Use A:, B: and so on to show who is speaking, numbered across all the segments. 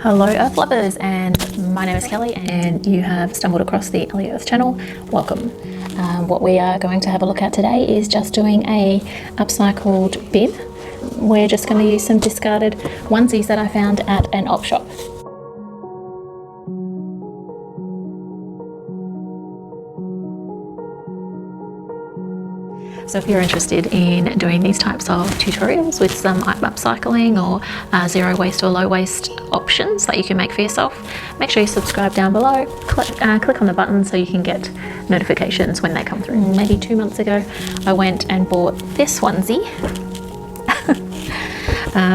A: Hello Earth lovers, and my name is Kelly and you have stumbled across the Elli Earth channel. Welcome. What we are going to have a look at today is just doing a upcycled bib. We're just going to use some discarded onesies that I found at an op shop. So if you're interested in doing these types of tutorials with some upcycling or zero waste or low waste options that you can make for yourself, make sure you subscribe down below, click on the button so you can get notifications when they come through. Maybe 2 months ago I went and bought this onesie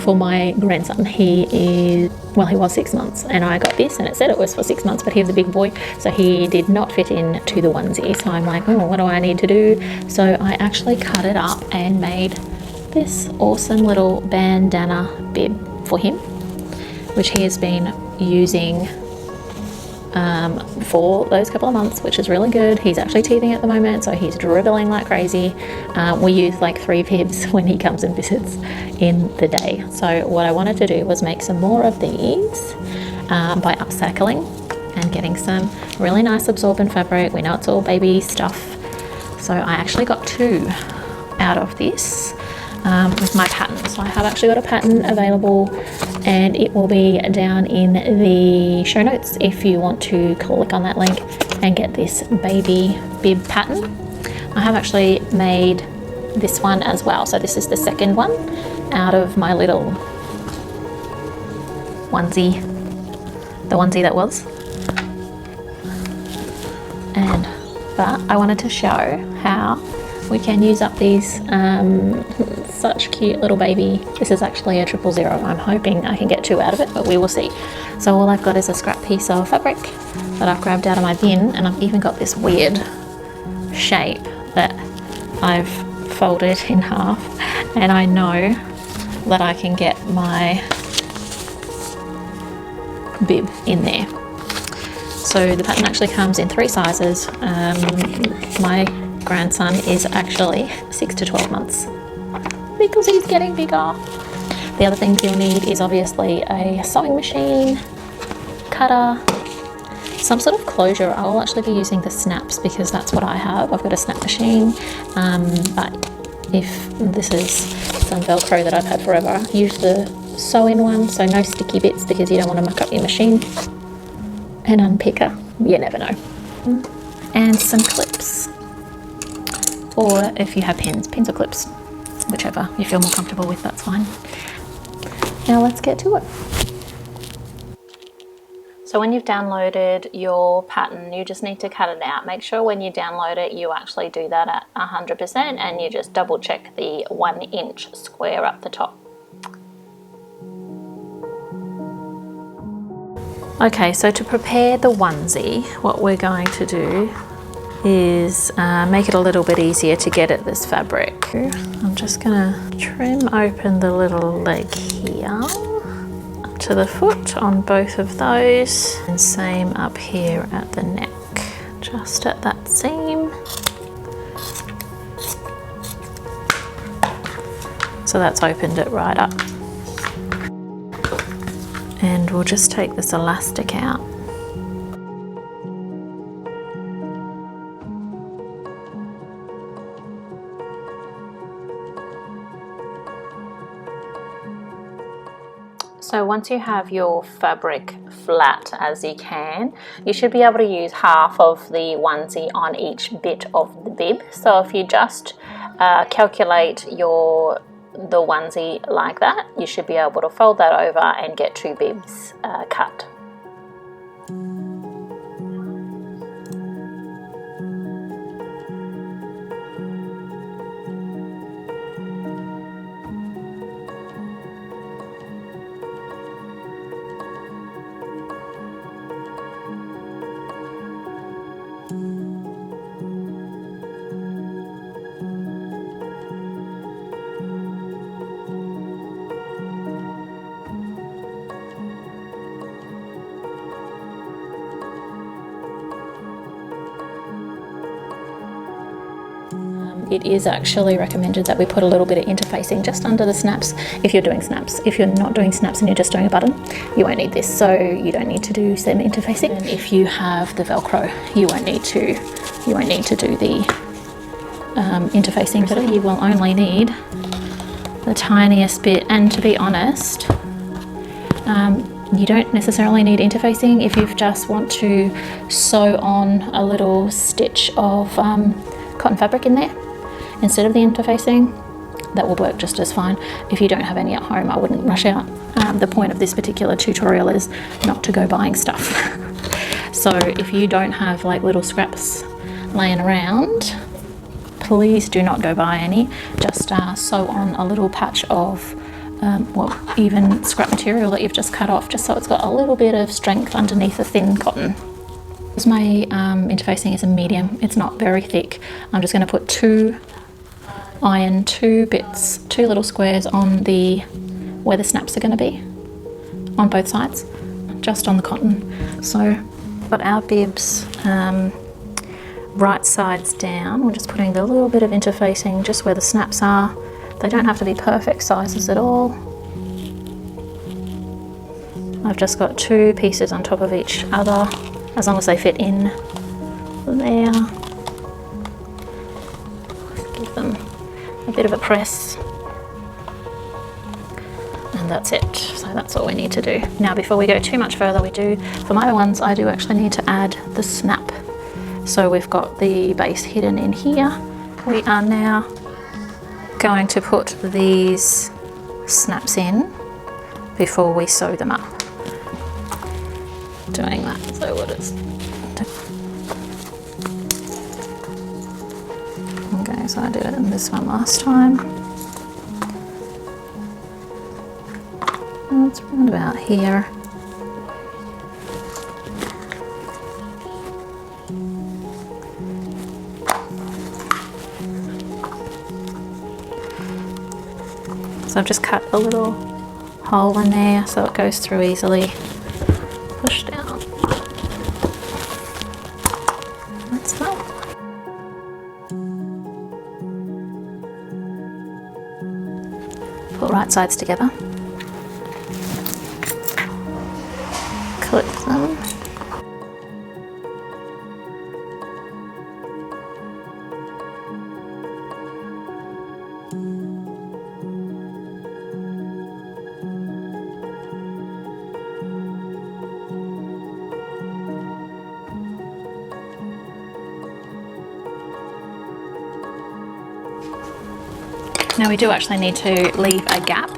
A: for my grandson. He was 6 months and I got this and it said it was for 6 months, but he was a big boy, so he did not fit into the onesie. So I'm like, oh, what do I need to do? So I actually cut it up and made this awesome little bandana bib for him, which he has been using for those couple of months, which is really good. He's actually teething at the moment, so he's dribbling like crazy. We use like 3 bibs when he comes and visits in the day. So what I wanted to do was make some more of these by upcycling and getting some really nice absorbent fabric. We know it's all baby stuff, so I actually got 2 out of this with my pattern. So I have actually got a pattern available and it will be down in the show notes if you want to click on that link and get this baby bib pattern. I have actually made this one as well. So this is the second one out of my little onesie, the onesie that was. But I wanted to show how we can use up these such cute little baby. This is actually a 000. I'm hoping I can get 2 out of it, but we will see. So all I've got is a scrap piece of fabric that I've grabbed out of my bin, and I've even got this weird shape that I've folded in half, and I know that I can get my bib in there. So the pattern actually comes in 3 sizes. My grandson is actually 6 to 12 months because he's getting bigger. The other things you'll need is obviously a sewing machine, cutter, some sort of closure. I will actually be using the snaps because that's what I have. I've got a snap machine, but if this is some Velcro that I've had forever, use the sew-in one, so no sticky bits because you don't want to muck up your machine. An unpicker, you never know. And some clips, or if you have pins or clips, whichever you feel more comfortable with, that's fine. Now let's get to it. So when you've downloaded your pattern, you just need to cut it out. Make sure when you download it, you actually do that at 100% and you just double check the 1 inch square up the top. Okay, so to prepare the onesie, what we're going to do is make it a little bit easier to get at this fabric. I'm just gonna trim open the little leg here up to the foot on both of those, and same up here at the neck, just at that seam. So that's opened it right up. And we'll just take this elastic out. So once you have your fabric flat as you can, you should be able to use half of the onesie on each bit of the bib. So if you just calculate the onesie like that, you should be able to fold that over and get 2 bibs cut. it is actually recommended that we put a little bit of interfacing just under the snaps if you're doing snaps. If you're not doing snaps and you're just doing a button, you won't need this, so you don't need to do some interfacing. And if you have the Velcro, you won't need to do the interfacing, but you will only need the tiniest bit. And to be honest, you don't necessarily need interfacing if you just want to sew on a little stitch of cotton fabric in there instead of the interfacing. That will work just as fine. If you don't have any at home, I wouldn't rush out. The point of this particular tutorial is not to go buying stuff. So if you don't have like little scraps laying around, please do not go buy any. Just sew on a little patch of even scrap material that you've just cut off, just so it's got a little bit of strength underneath the thin cotton. Because my interfacing is a medium, it's not very thick, I'm just going to put two little squares on where the snaps are going to be on both sides, just on the cotton. So got our bibs right sides down. We're just putting the little bit of interfacing just where the snaps are. They don't have to be perfect sizes at all. I've just got two pieces on top of each other, as long as they fit in there. Give them a bit of a press. And that's it. So that's all we need to do. Now before we go too much further, for my ones, I do actually need to add the snap. So we've got the base hidden in here. We are now going to put these snaps in before we sew them up. Doing that, so what is... Okay, so I did it in this one last time. It's around about here. So I've just cut a little hole in there so it goes through easily. Push down. That's that. Put right sides together. Clip them. Now we do actually need to leave a gap.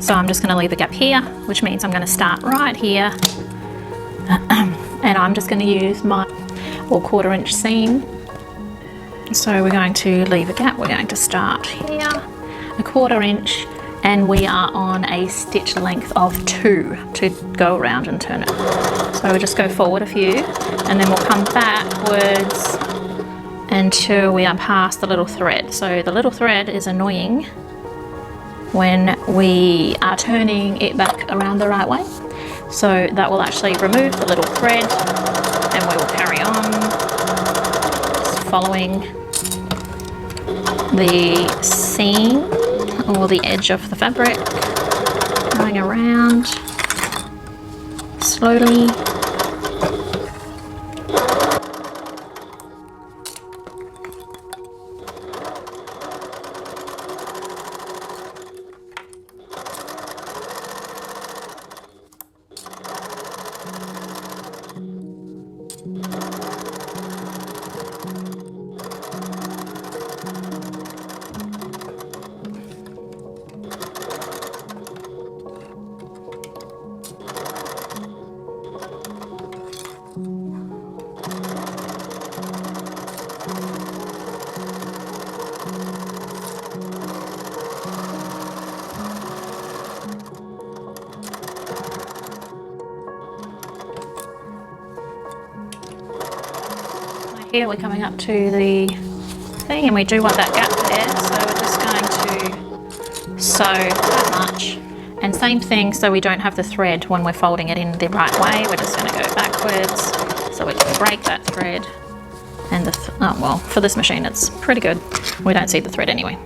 A: So I'm just going to leave a gap here, which means I'm going to start right here. And I'm just going to use my 1/4 inch seam. So we're going to leave a gap. We're going to start here, 1/4 inch, and we are on a stitch length of 2 to go around and turn it. So we just go forward a few, and then we'll come backwards until we are past the little thread. So the little thread is annoying when we are turning it back around the right way. So that will actually remove the little thread, and we will carry on just following the seam or the edge of the fabric, going around slowly. Here we're coming up to the thing, and we do want that gap there, so we're just going to sew that much. And same thing, so we don't have the thread when we're folding it in the right way, we're just going to go backwards, so we can break that thread And oh well, for this machine it's pretty good. We don't see the thread anyway.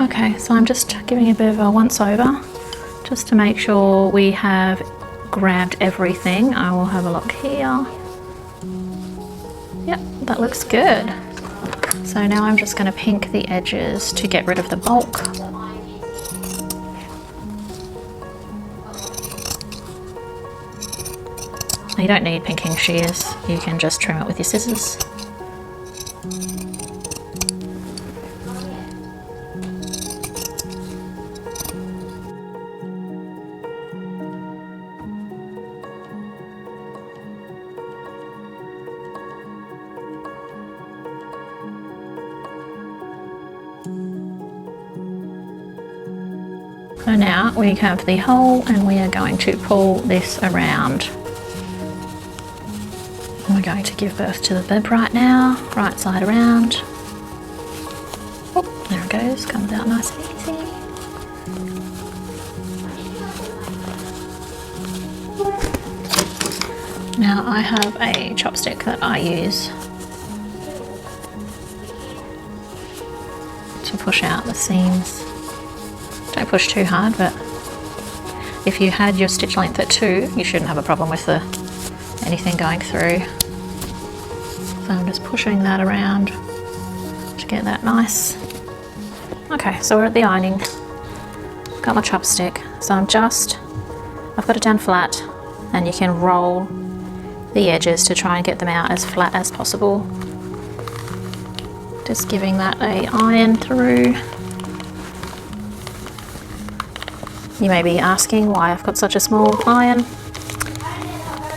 A: Okay, so I'm just giving a bit of a once over just to make sure we have grabbed everything. I will have a look here. Yep, that looks good. So now I'm just going to pink the edges to get rid of the bulk. You don't need pinking shears, you can just trim it with your scissors. So now we have the hole and we are going to pull this around. We're going to give birth to the bib right now, right side around. Oh, there it goes, comes out nice and easy. Now I have a chopstick that I use to push out the seams. Don't push too hard, but if you had your stitch length at 2, you shouldn't have a problem with anything going through. So I'm just pushing that around to get that nice. Okay, so we're at the ironing. Got my chopstick, so I've got it down flat, and you can roll the edges to try and get them out as flat as possible. Just giving that a iron through. You may be asking why I've got such a small iron.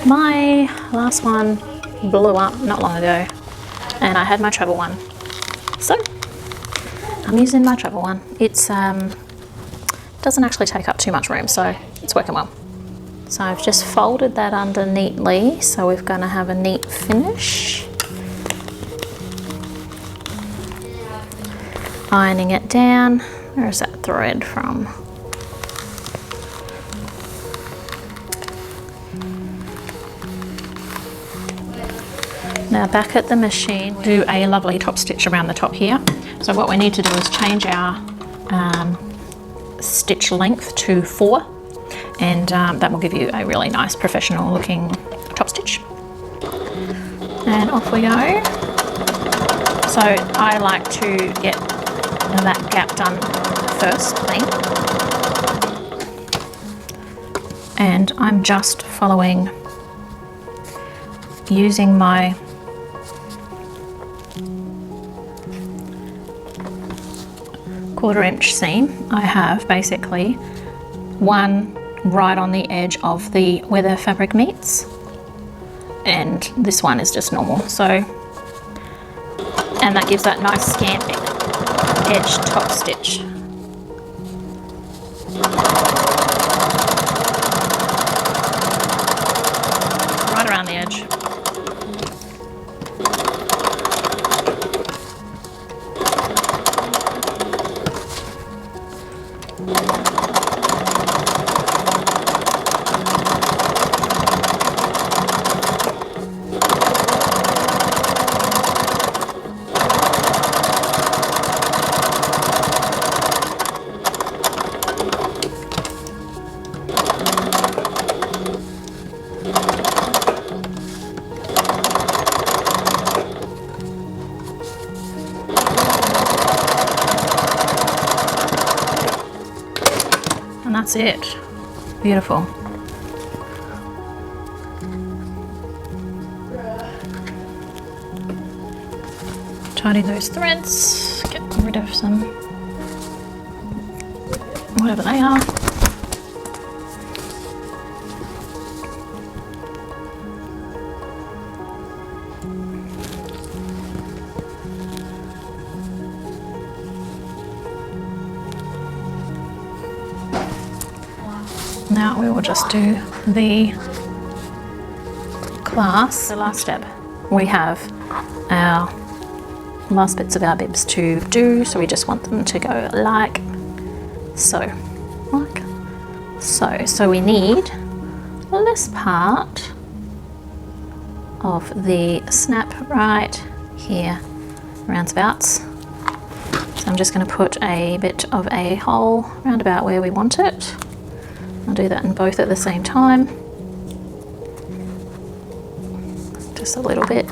A: My last one blew up not long ago and I had my travel one. So I'm using my travel one. It's doesn't actually take up too much room, so it's working well. So I've just folded that under neatly, so we're going to have a neat finish. Ironing it down. Where's that thread from? Now back at the machine, do a lovely top stitch around the top here. So what we need to do is change our stitch length to 4, and that will give you a really nice professional looking top stitch. And off we go. So I like to get that gap done first thing. And I'm just following, using my quarter-inch seam. I have basically one right on the edge of where the fabric meets, and this one is just normal. So, and that gives that nice scant edge top stitch. Right around the edge. That's it. Beautiful. Tidy those threads, get rid of some, whatever they are. Now we will just do the clasp. The last step, we have our last bits of our bibs to do, so we just want them to go like so, like So we need this part of the snap right here, roundabouts. So I'm just going to put a bit of a hole round about where we want it. I'll do that in both at the same time. Just a little bit.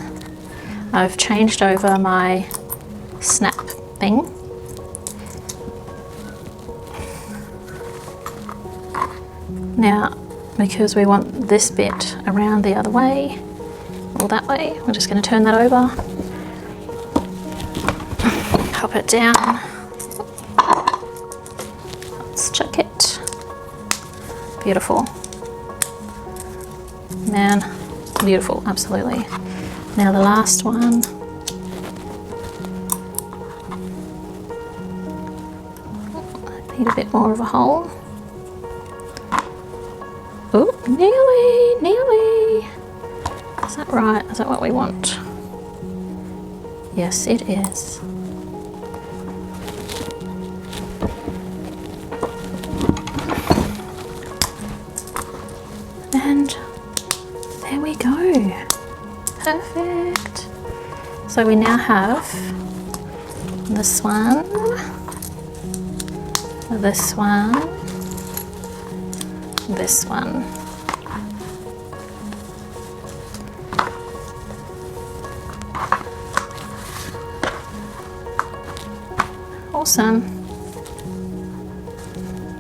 A: I've changed over my snap thing. Now, because we want this bit around the other way, or that way, we're just going to turn that over, pop it down, let's chuck it. Beautiful. Man, beautiful, absolutely. Now the last one. I need a bit more of a hole. Oh, nearly. Is that right? Is that what we want? Yes, it is. And there we go. Perfect. So we now have this one, this one, this one. Awesome.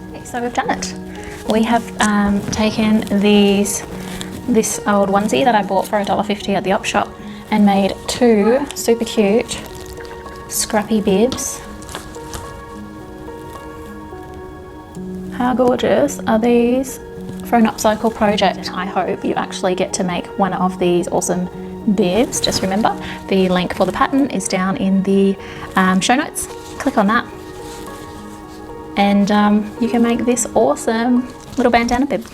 A: Okay, so we've done it. We have taken this old onesie that I bought for $1.50 at the op shop and made two super cute scrappy bibs. How gorgeous are these for an upcycle project? I hope you actually get to make one of these awesome bibs. Just remember, the link for the pattern is down in the show notes. Click on that and you can make this awesome little bandana bib.